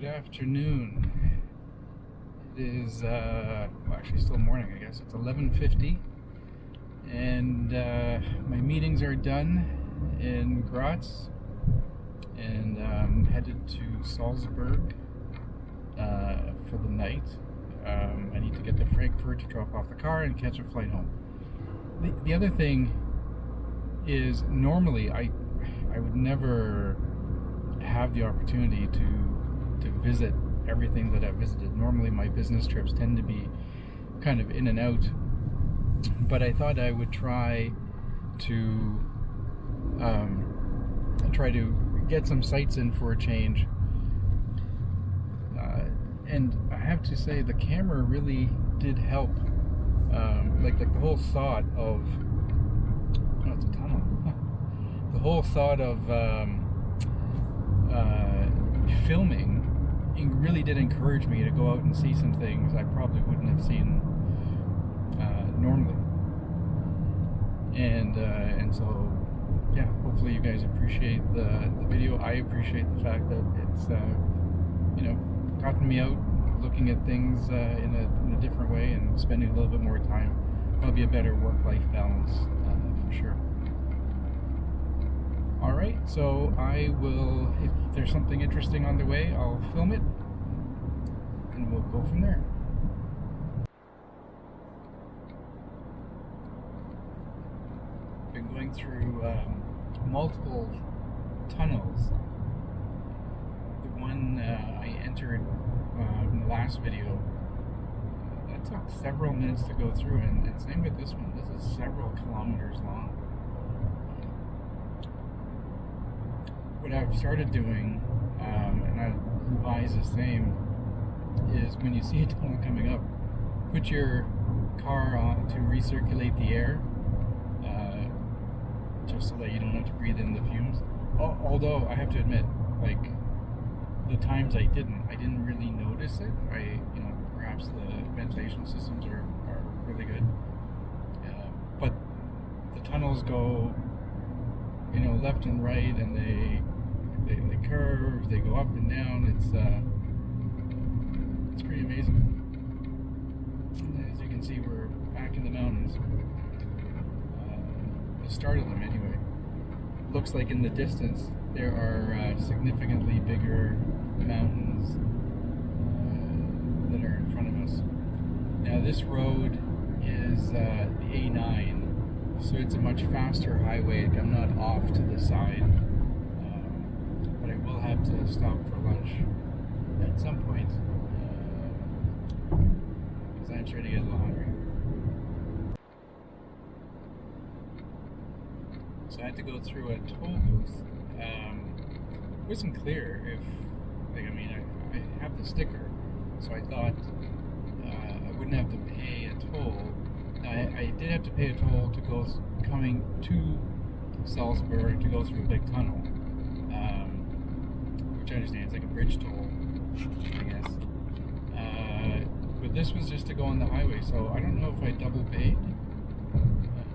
Good afternoon. It is, well, actually still morning, I guess. It's 11:50, and my meetings are done in Graz, and I'm headed to Salzburg for the night. I need to get to Frankfurt to drop off the car and catch a flight home. The other thing is, normally I would never have the opportunity to visit everything that I've visited. Normally my business trips tend to be kind of in and out, but I thought I would try to get some sights in for a change. And I have to say, the camera really did help. Like the whole thought of, oh, it's a tunnel. The whole thought of filming, it really did encourage me to go out and see some things I probably wouldn't have seen normally. And so, yeah, hopefully you guys appreciate the video. I appreciate the fact that it's gotten me out looking at things in a different way and spending a little bit more time. Probably a better work-life balance for sure. Alright, so I will, if there's something interesting on the way, I'll film it and we'll go from there. Been going through multiple tunnels. The one I entered in the last video, that took several minutes to go through, and same with this one. This is several kilometers long. What I've started doing, and I advise the same, is when you see a tunnel coming up, put your car on to recirculate the air, just so that you don't have to breathe in the fumes. Although I have to admit, like, the times I didn't really notice it. Perhaps the ventilation systems are really good, but the tunnels go, left and right, and they curve, they go up and down. It's pretty amazing. And as you can see, we're back in the mountains. The start of them, anyway. Looks like in the distance there are significantly bigger mountains that are in front of us. Now this road is the A9. So it's a much faster highway. I'm not off to the side, but I will have to stop for lunch at some point because I'm starting to get a little hungry. So I had to go through a toll booth. It wasn't clear if, I have the sticker, so I thought I wouldn't have to pay a toll. I did have to pay a toll to go coming to Salzburg to go through a big tunnel, which I understand it's like a bridge toll, I guess. But this was just to go on the highway, so I don't know if I double paid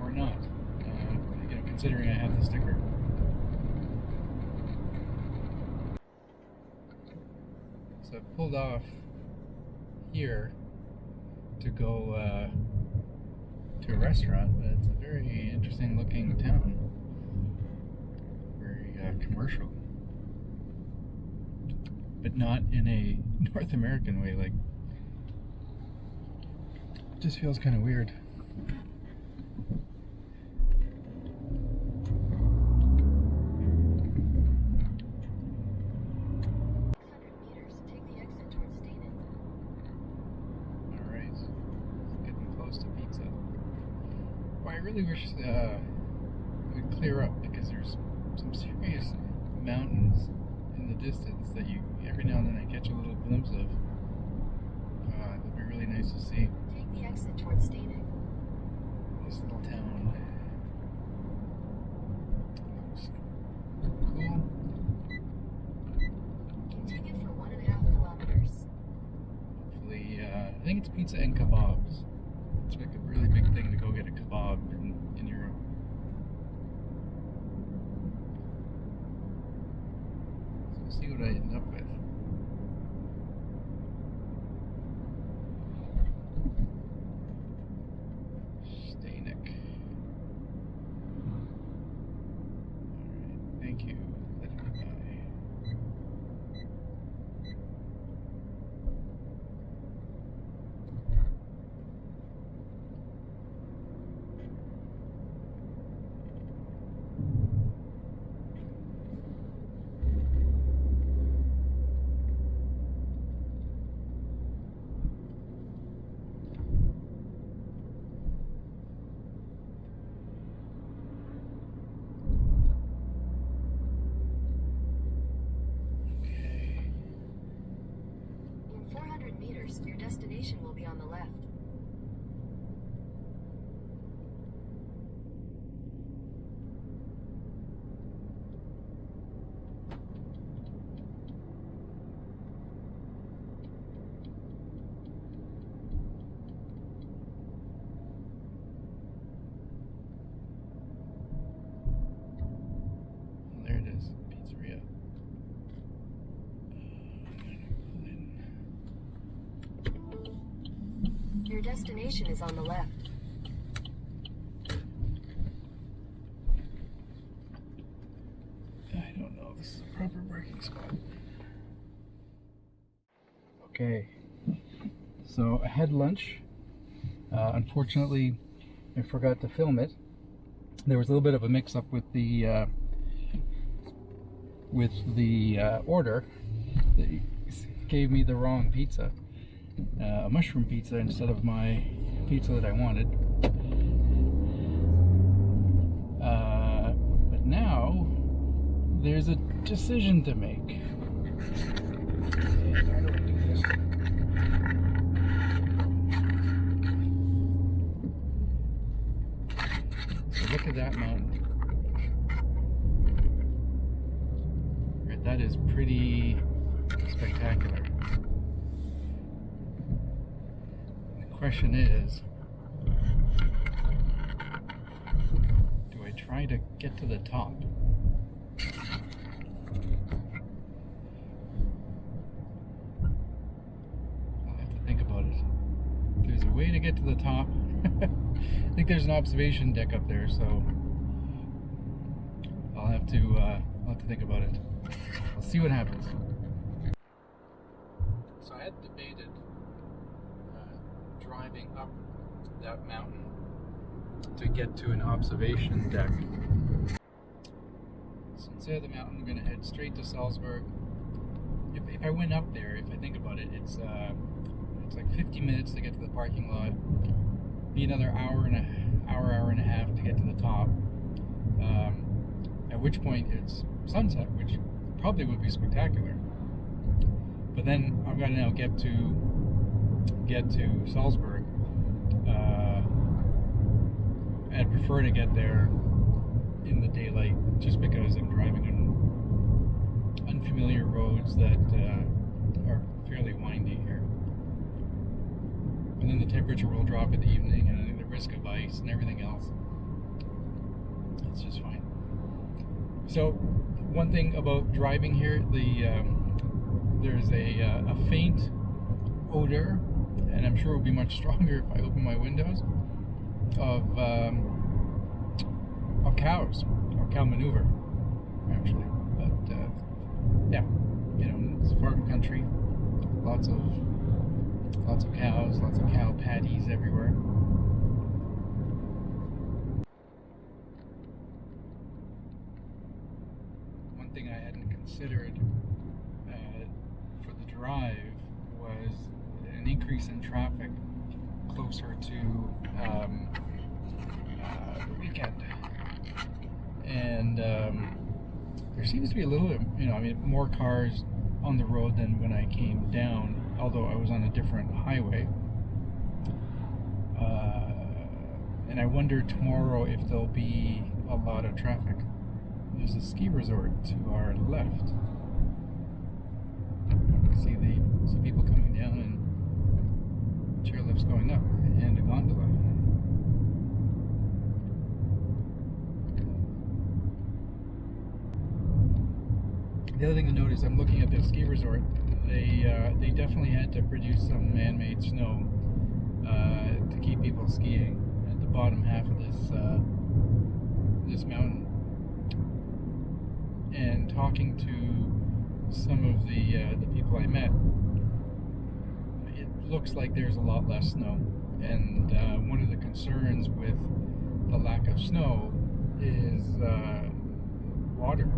or not. Considering I have the sticker. So I pulled off here to go to a restaurant, but it's a very interesting looking town. Very commercial. But not in a North American way, like, it just feels kind of weird. I really wish it would clear up, because there's some serious mountains in the distance that you every now and then I catch a little glimpse of. It'd be really nice to see. Take the exit towards Stanek. This little town looks cool. Continue for 1.5 kilometers. Hopefully, I think it's pizza and kebabs. It's like a really big thing to go get a kebab in Europe. So we'll see what I end up with. kilometers, your destination will be on the left. There it is, pizzeria. Your destination is on the left. I don't know if this is a proper parking spot. Okay, so I had lunch. Unfortunately, I forgot to film it. There was a little bit of a mix-up with the order. They gave me the wrong pizza, a mushroom pizza instead of my pizza that I wanted. But now there's a decision to make. How do I do this? So look at that mountain. Right, that is pretty spectacular. The question is, do I try to get to the top? I'll have to think about it. There's a way to get to the top. I think there's an observation deck up there, so I'll have to think about it. We'll see what happens. So I had debated driving up that mountain to get to an observation deck. So instead of the mountain, I'm going to head straight to Salzburg. If I went up there, if I think about it, it's like 50 minutes to get to the parking lot. Be another hour and a half to get to the top. At which point it's sunset, which probably would be spectacular. But then I've got to now get to Salzburg. I'd prefer to get there in the daylight, just because I'm driving on unfamiliar roads that are fairly windy here. And then the temperature will drop in the evening, and the risk of ice and everything else. It's just fine. So, one thing about driving here, there's a faint odor, and I'm sure it will be much stronger if I open my windows, of cows, or cow manure, actually. But yeah, it's farm country, lots of cows, lots of cow patties everywhere. One thing I hadn't considered for the drive was an increase in traffic closer to the weekend. And there seems to be a little bit, more cars on the road than when I came down, although I was on a different highway. And I wonder tomorrow if there'll be a lot of traffic. There's a ski resort to our left. See people coming down and chairlifts going up, and a gondola. The other thing to note is I'm looking at the ski resort. They definitely had to produce some man-made snow to keep people skiing at the bottom half of this mountain. And talking to some of the people I met, it looks like there's a lot less snow. And one of the concerns with the lack of snow is water.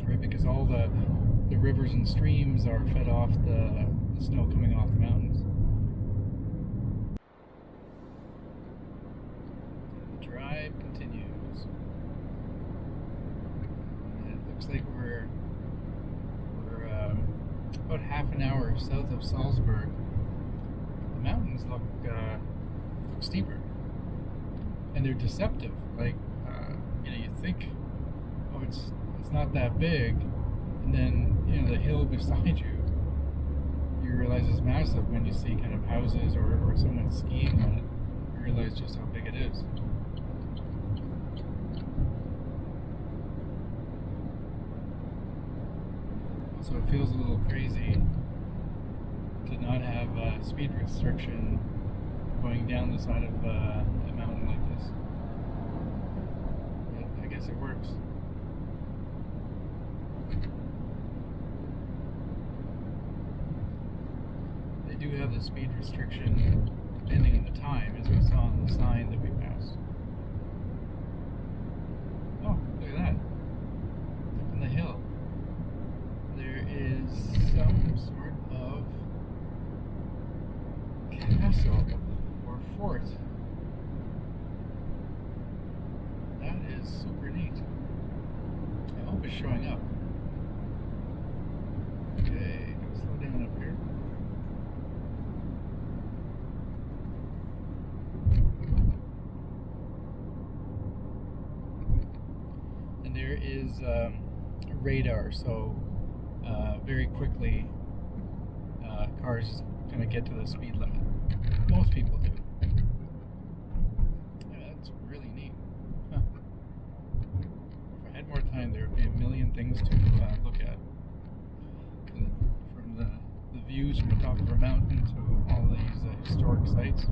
Right, because all the rivers and streams are fed off the snow coming off the mountains. The drive continues. And it looks like we're about half an hour south of Salzburg, mountains look steeper, and they're deceptive. Like you think, oh, it's not that big, and then the hill beside you realize it's massive when you see kind of houses or someone skiing on it. You realize just how big it is. So it feels a little crazy to not have a speed restriction going down the side of a mountain like this. But I guess it works. They do have the speed restriction depending on the time, as we saw on the sign that we passed. Oh, look at that. Up on the hill. There is some sort of castle or fort. That is super neat. I hope it's showing up. Okay, slow down up here. And there is radar, so very quickly cars kind of get to the speed limit. Most people do. Yeah, that's really neat. Huh. If I had more time, there would be a million things to look at. From the views from the top of a mountain to all these historic sites.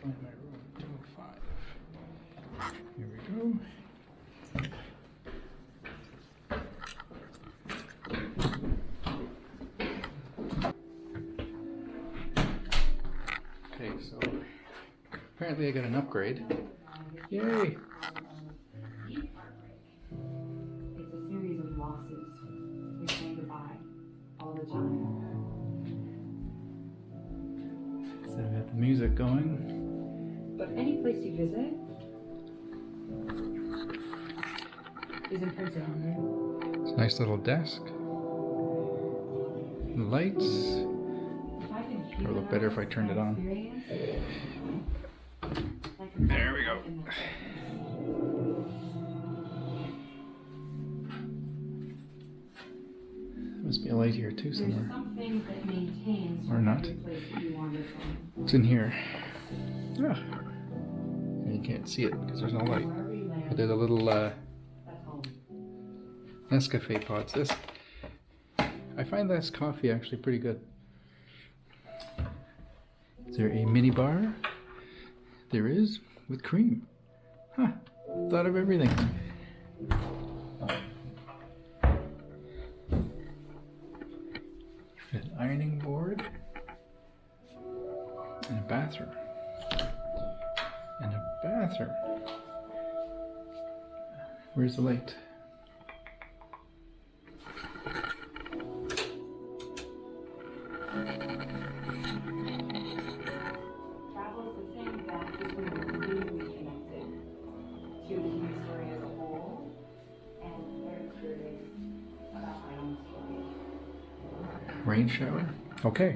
Find my room, 205. Here we go. Okay, so apparently I got an upgrade. Yay! It's a series of losses. We say goodbye all the time. So I got the music going. But any place you visit is imprinted on you. It's a nice little desk. Lights. It would look better if I turned it on. There we go. There must be a light here too somewhere. Something that maintains Or not. It's in here. Ah. And you can't see it because there's no light. But there's a little Nescafe pods. This, I find this coffee actually pretty good. Is there a mini bar? There is, with cream. Huh, thought of everything. An ironing board. And a bathroom. And a bathroom. Where's the light? Travel is the thing that is going to really connected to the human story as a whole, and very curious about my own story. Rain shower? Okay,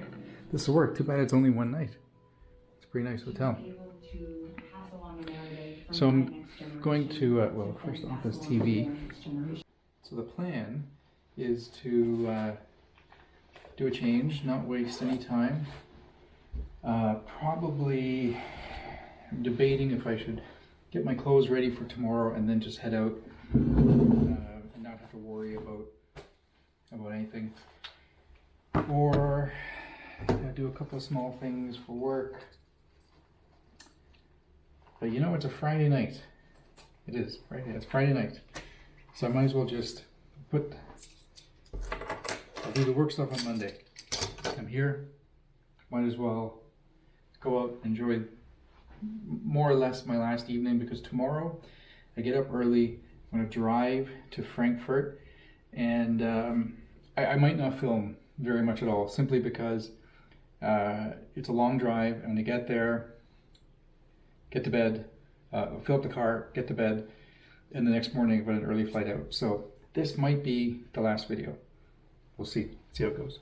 this will work. Too bad it's only one night. It's a pretty nice hotel. Able to pass along a narrative from So my I'm next generation going to, well, first off, this to TV. the next generation. So the plan is to do a change, not waste any time. Probably debating if I should get my clothes ready for tomorrow and then just head out and not have to worry about anything. Or do a couple of small things for work. But it's a Friday night. It is Friday. It's Friday night. So I might as well just I'll do the work stuff on Monday. I'm here. Might as well go out and enjoy more or less my last evening, because tomorrow I get up early. I'm going to drive to Frankfurt, and I might not film very much at all, simply because it's a long drive. I'm going to get there, get to bed, fill up the car, get to bed, and the next morning I've got an early flight out. So this might be the last video. we'll see how it goes.